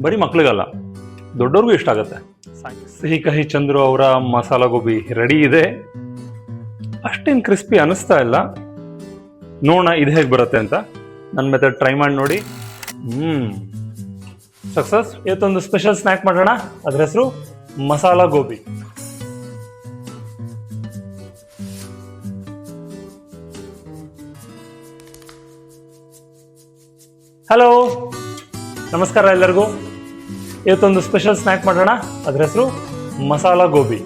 ಬರೀ ಮಕ್ಳಿಗಲ್ಲ, ದೊಡ್ಡವ್ರಿಗೂ ಇಷ್ಟ ಆಗುತ್ತೆ. ಸಿಹಿ ಕಹಿ ಚಂದ್ರು ಅವರ ಮಸಾಲ ಗೋಬಿ ರೆಡಿ ಇದೆ. ಅಷ್ಟೇನು ಕ್ರಿಸ್ಪಿ ಅನಿಸ್ತಾ ಇಲ್ಲ. ನೋಡೋಣ ಇದು ಹೇಗೆ ಬರುತ್ತೆ ಅಂತ. ನನ್ನ ಮೆಥಡ್ ಟ್ರೈ ಮಾಡಿ ನೋಡಿ. ಸಕ್ಸಸ್. ಇವತ್ತೊಂದು ಸ್ಪೆಷಲ್ ಸ್ನ್ಯಾಕ್ ಮಾಡೋಣ. ಅದ್ರ ಹೆಸರು ಮಸಾಲ ಗೋಬಿ. ಹಲೋ, ನಮಸ್ಕಾರ ಎಲ್ಲರಿಗೂ. ಇವತ್ತೊಂದು ಸ್ಪೆಷಲ್ ಸ್ನ್ಯಾಕ್ ಮಾಡೋಣ. ಅದ್ರ ಹೆಸರು ಮಸಾಲ ಗೋಬಿ.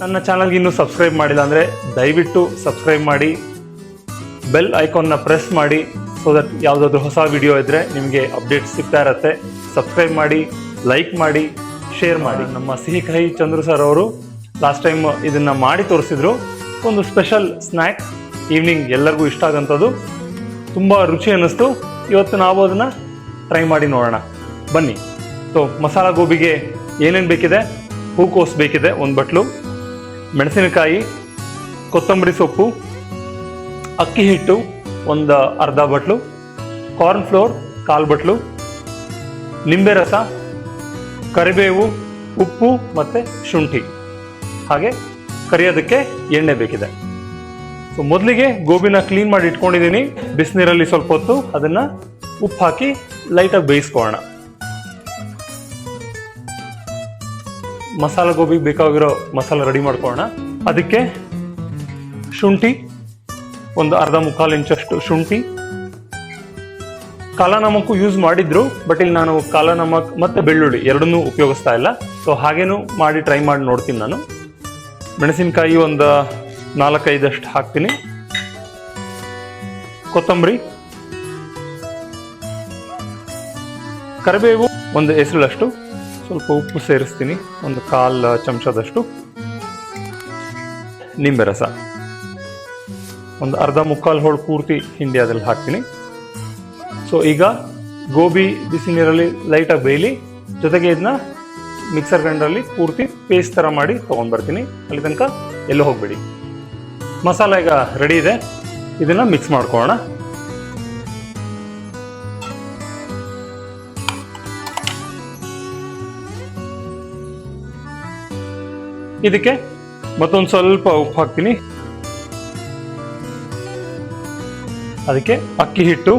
ನನ್ನ ಚಾನಲ್ಗೆ ಇನ್ನೂ ಸಬ್ಸ್ಕ್ರೈಬ್ ಮಾಡಿಲ್ಲ ಅಂದರೆ ದಯವಿಟ್ಟು ಸಬ್ಸ್ಕ್ರೈಬ್ ಮಾಡಿ, ಬೆಲ್ ಐಕಾನ್ನ ಪ್ರೆಸ್ ಮಾಡಿ, ಸೊ ದಟ್ ಯಾವುದಾದ್ರೂ ಹೊಸ ವಿಡಿಯೋ ಇದ್ದರೆ ನಿಮಗೆ ಅಪ್ಡೇಟ್ ಸಿಗ್ತಾ ಇರತ್ತೆ. ಸಬ್ಸ್ಕ್ರೈಬ್ ಮಾಡಿ, ಲೈಕ್ ಮಾಡಿ, ಶೇರ್ ಮಾಡಿ. ನಮ್ಮ ಸಿಹಿ ಕಹಿ ಚಂದ್ರು ಸರ್ ಅವರು ಲಾಸ್ಟ್ ಟೈಮ್ ಇದನ್ನು ಮಾಡಿ ತೋರಿಸಿದ್ರು. ಒಂದು ಸ್ಪೆಷಲ್ ಸ್ನ್ಯಾಕ್, ಈವ್ನಿಂಗ್ ಎಲ್ಲರಿಗೂ ಇಷ್ಟ ಆಗೋಂಥದ್ದು, ತುಂಬ ರುಚಿ ಅನ್ನಿಸ್ತು. ಇವತ್ತು ನಾವು ಅದನ್ನು ಟ್ರೈ ಮಾಡಿ ನೋಡೋಣ, ಬನ್ನಿ. ಸೊ ಮಸಾಲ ಗೋಬಿಗೆ ಏನೇನು ಬೇಕಿದೆ? ಹೂಕೋಸು ಬೇಕಿದೆ 1 ಬಟ್ಲು, ಮೆಣಸಿನಕಾಯಿ, ಕೊತ್ತಂಬರಿ ಸೊಪ್ಪು, ಅಕ್ಕಿ ಹಿಟ್ಟು ಒಂದು ಅರ್ಧ ಬಟ್ಲು, ಕಾರ್ನ್ ಫ್ಲೋರ್ 1/4 ಬಟ್ಲು, ನಿಂಬೆ ರಸ, ಕರಿಬೇವು, ಉಪ್ಪು ಮತ್ತು ಶುಂಠಿ, ಹಾಗೆ ಕರಿಯೋದಕ್ಕೆ ಎಣ್ಣೆ ಬೇಕಿದೆ. ಸೊ ಮೊದಲಿಗೆ ಗೋಬಿನ ಕ್ಲೀನ್ ಮಾಡಿ ಇಟ್ಕೊಂಡಿದ್ದೀನಿ. ಬಿಸಿನೀರಲ್ಲಿ ಸ್ವಲ್ಪ ಹೊತ್ತು ಅದನ್ನು ಉಪ್ಪು ಹಾಕಿ ಲೈಟಾಗಿ ಬೇಯಿಸ್ಕೊಳ್ಳೋಣ. ಮಸಾಲ ಗೋಬಿಗೆ ಬೇಕಾಗಿರೋ ಮಸಾಲ ರೆಡಿ ಮಾಡ್ಕೊಳ್ಳೋಣ. ಅದಕ್ಕೆ ಶುಂಠಿ ಒಂದು ಅರ್ಧ ಮುಕ್ಕಾಲು ಇಂಚಷ್ಟು ಶುಂಠಿ. ಕಾಲ ನಮಕ್ ಯೂಸ್ ಮಾಡಿದ್ರು, ಬಟ್ ಇಲ್ಲಿ ನಾನು ಕಾಲ ನಮಕ್ ಮತ್ತು ಬೆಳ್ಳುಳ್ಳಿ ಎರಡನ್ನೂ ಉಪಯೋಗಿಸ್ತಾ ಇಲ್ಲ. ಸೊ ಹಾಗೇನು ಮಾಡಿ ಟ್ರೈ ಮಾಡಿ ನೋಡ್ತೀನಿ ನಾನು. ಮೆಣಸಿನಕಾಯಿ ಒಂದು 4-5 ಹಾಕ್ತೀನಿ. ಕೊತ್ತಂಬರಿ, ಕರಿಬೇವು ಒಂದು ಎಸಳಷ್ಟು, ಸ್ವಲ್ಪ ಉಪ್ಪು ಸೇರಿಸ್ತೀನಿ, ಒಂದು 1/4 ಚಮಚದಷ್ಟು, ನಿಂಬೆ ರಸ ಒಂದು ಅರ್ಧ ಮುಕ್ಕಾಲು ಹೋಳು ಪೂರ್ತಿ ಹಿಂಡಿ ಅದ್ರಲ್ಲಿ ಹಾಕ್ತೀನಿ. ಸೊ ಈಗ ಗೋಬಿ ಬಿಸಿ ನೀರಲ್ಲಿ ಲೈಟಾಗಿ ಬೇಯಲಿ, ಜೊತೆಗೆ ಇದನ್ನ ಮಿಕ್ಸರ್ ಗ್ರೈಂಡರಲ್ಲಿ ಪೂರ್ತಿ ಪೇಸ್ಟ್ ಥರ ಮಾಡಿ ತೊಗೊಂಡ್ಬರ್ತೀನಿ. ಅಲ್ಲಿ ತನಕ ಎಲ್ಲೂ ಹೋಗಬೇಡಿ. ಮಸಾಲ ಈಗ ರೆಡಿ ಇದೆ, ಇದನ್ನು ಮಿಕ್ಸ್ ಮಾಡ್ಕೊಳ್ಳೋಣ. ಇದಕ್ಕೆ ಮತ್ತೊಂದು ಸ್ವಲ್ಪ ಉಪ್ಪು ಹಾಕ್ತೀನಿ. ಅದಕ್ಕೆ ಅಕ್ಕಿ ಹಿಟ್ಟು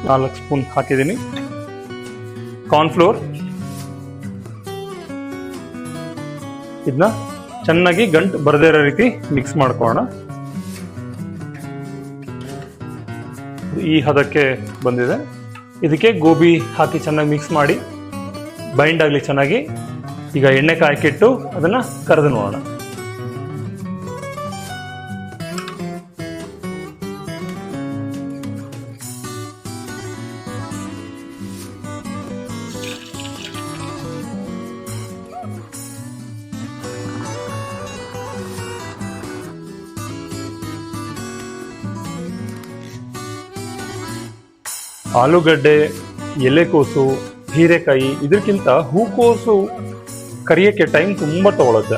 4 ಸ್ಪೂನ್ ಹಾಕಿದ್ದೀನಿ. ಕಾರ್ನ್ಫ್ಲೋರ್, ಇದನ್ನ ಚೆನ್ನಾಗಿ ಗಂಟು ಬರದೇ ಇರೋ ರೀತಿ ಮಿಕ್ಸ್ ಮಾಡ್ಕೊಳ್ಳೋಣ. ಈ ಹದಕ್ಕೆ ಬಂದಿದೆ. ಇದಕ್ಕೆ ಗೋಬಿ ಹಾಕಿ ಚೆನ್ನಾಗಿ ಮಿಕ್ಸ್ ಮಾಡಿ ಬೈಂಡ್ ಆಗಲಿ ಚೆನ್ನಾಗಿ. ಈಗ ಎಣ್ಣೆ ಕಾಯಕ್ಕಿಟ್ಟು ಅದನ್ನು ಕರೆದು ನೋಡೋಣ. ಆಲೂಗಡ್ಡೆ, ಎಲೆಕೋಸು, ಹೀರೆಕಾಯಿ ಇದಕ್ಕಿಂತ ಹೂಕೋಸು ಕರಿಯೋಕ್ಕೆ ಟೈಮ್ ತುಂಬ ತಗೊಳುತ್ತೆ.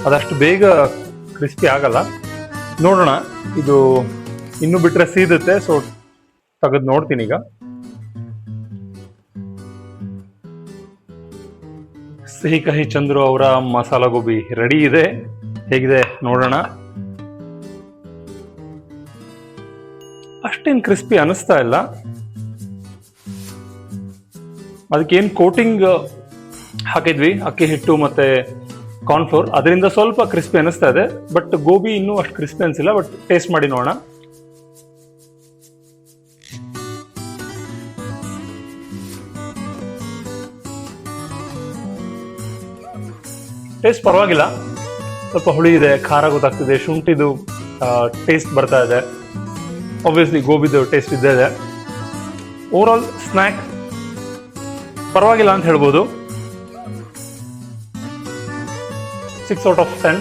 ಅದಷ್ಟು ಬೇಗ ಕ್ರಿಸ್ಪಿ ಆಗಲ್ಲ. ನೋಡೋಣ, ಇದು ಇನ್ನೂ ಬಿಟ್ಟರೆ ಸೀದುತ್ತೆ. ಸೊ ತೆಗೆದು ನೋಡ್ತೀನಿ. ಈಗ ಸಿಹಿ ಕಹಿ ಚಂದ್ರು ಅವರ ಮಸಾಲ ಗೋಬಿ ರೆಡಿ ಇದೆ. ಹೇಗಿದೆ ನೋಡೋಣ. ಅಷ್ಟೇನು ಕ್ರಿಸ್ಪಿ ಅನಿಸ್ತಾ ಇಲ್ಲ. ಅದಕ್ಕೇನು ಕೋಟಿಂಗ್ ಹಾಕಿದ್ವಿ, ಅಕ್ಕಿ ಹಿಟ್ಟು ಮತ್ತು ಕಾರ್ನ್ಫ್ಲೋರ್, ಅದರಿಂದ ಸ್ವಲ್ಪ ಕ್ರಿಸ್ಪಿ ಅನಿಸ್ತಾ ಇದೆ. ಬಟ್ ಗೋಬಿ ಇನ್ನೂ ಅಷ್ಟು ಕ್ರಿಸ್ಪಿ ಅನಿಸಿಲ್ಲ. ಬಟ್ ಟೇಸ್ಟ್ ಮಾಡಿ ನೋಡೋಣ. ಟೇಸ್ಟ್ ಪರವಾಗಿಲ್ಲ. ಸ್ವಲ್ಪ ಹುಳಿ ಇದೆ, ಖಾರ ಗೊತ್ತಾಗ್ತಿದೆ, ಶುಂಠಿದು ಟೇಸ್ಟ್ ಬರ್ತಾ ಇದೆ. ಆಬ್ವಿಯಸ್ಲಿ ಗೋಬಿದು ಟೇಸ್ಟ್ ಇದ್ದೇ ಇದೆ. ಓವರಾಲ್ ಸ್ನ್ಯಾಕ್ ಪರವಾಗಿಲ್ಲ ಅಂತ ಹೇಳ್ಬೋದು. 6/10.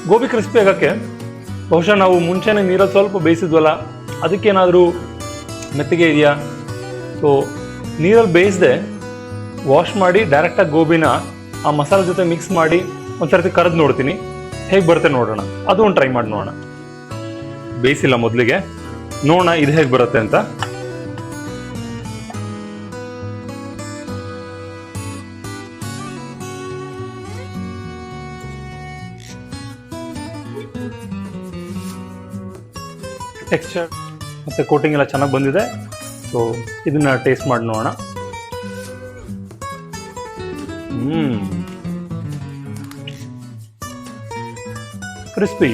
ಗೋಬಿ ಕ್ರಿಸ್ಪಿ ಆಗೋಕ್ಕೆ ಬಹುಶಃ ನಾವು ಮುಂಚೆನೇ ನೀರಲ್ಲಿ ಸ್ವಲ್ಪ ಬೇಯಿಸಿದ್ವಲ್ಲ, ಅದಕ್ಕೇನಾದರೂ ಮೆತ್ತಗೆ ಇದೆಯಾ? ಸೊ ನೀರಲ್ಲಿ ಬೇಯಿಸದೆ ವಾಶ್ ಮಾಡಿ ಡೈರೆಕ್ಟಾಗಿ ಗೋಬಿನ ಆ ಮಸಾಲೆ ಜೊತೆ ಮಿಕ್ಸ್ ಮಾಡಿ ಒಂದು ಸರ್ತಿ ಕರೆದು ನೋಡ್ತೀನಿ, ಹೇಗೆ ಬರುತ್ತೆ ನೋಡೋಣ. ಅದು ಒಂದು ಟ್ರೈ ಮಾಡಿ ನೋಡೋಣ. ಬೇಯಿಸಿಲ್ಲ ಮೊದಲಿಗೆ. ನೋಡೋಣ ಇದು ಹೇಗೆ ಬರುತ್ತೆ ಅಂತ. ಟೆಕ್ಸ್ಚರ್ ಮತ್ತು ಕೋಟಿಂಗ್ ಎಲ್ಲ ಚೆನ್ನಾಗಿ ಬಂದಿದೆ. ಸೊ ಇದನ್ನ ಟೇಸ್ಟ್ ಮಾಡಿ ನೋಡೋಣ. Crispy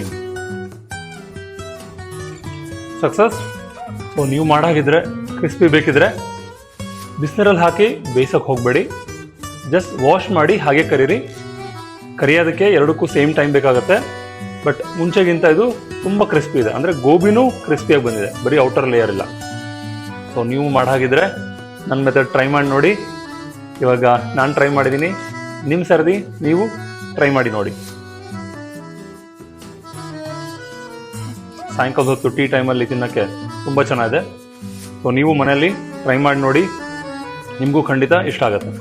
success. ಸೊ ನೀವು ಮಾಡಾಗಿದ್ರೆ ಕ್ರಿಸ್ಪಿ ಬೇಕಿದ್ರೆ ಬಿಸಿನೀರಲ್ಲಿ ಹಾಕಿ ಬೇಯಿಸೋಕೆ ಹೋಗಬೇಡಿ. ಜಸ್ಟ್ ವಾಶ್ ಮಾಡಿ ಹಾಗೆ ಕರೀರಿ. ಕರಿಯೋದಕ್ಕೆ ಎರಡಕ್ಕೂ ಸೇಮ್ ಟೈಮ್ ಬೇಕಾಗುತ್ತೆ. ಬಟ್ ಮುಂಚೆಗಿಂತ ಇದು ತುಂಬ ಕ್ರಿಸ್ಪಿ ಇದೆ, ಅಂದರೆ ಗೋಬಿನೂ ಕ್ರಿಸ್ಪಿಯಾಗಿ ಬಂದಿದೆ, ಬರೀ ಔಟರ್ ಲೇಯರ್ ಇಲ್ಲ. ಸೊ ನೀವು ಮಾಡಾಗಿದ್ರೆ ನನ್ನ ಮೆಥಡ್ ಟ್ರೈ ಮಾಡಿ ನೋಡಿ. ಇವಾಗ ನಾನು ಟ್ರೈ ಮಾಡಿದ್ದೀನಿ, ನಿಮ್ಮ ಸರ್ದಿ ನೀವು ಟ್ರೈ ಮಾಡಿ ನೋಡಿ. ಸಾಯಂಕಾಲದ ಹೊತ್ತು ಟೀ ಟೈಮಲ್ಲಿ ತಿನ್ನೋಕ್ಕೆ ತುಂಬ ಚೆನ್ನಾಗಿದೆ. ಸೊ ನೀವು ಮನೆಯಲ್ಲಿ ಟ್ರೈ ಮಾಡಿ ನೋಡಿ, ನಿಮಗೂ ಖಂಡಿತ ಇಷ್ಟ ಆಗುತ್ತೆ.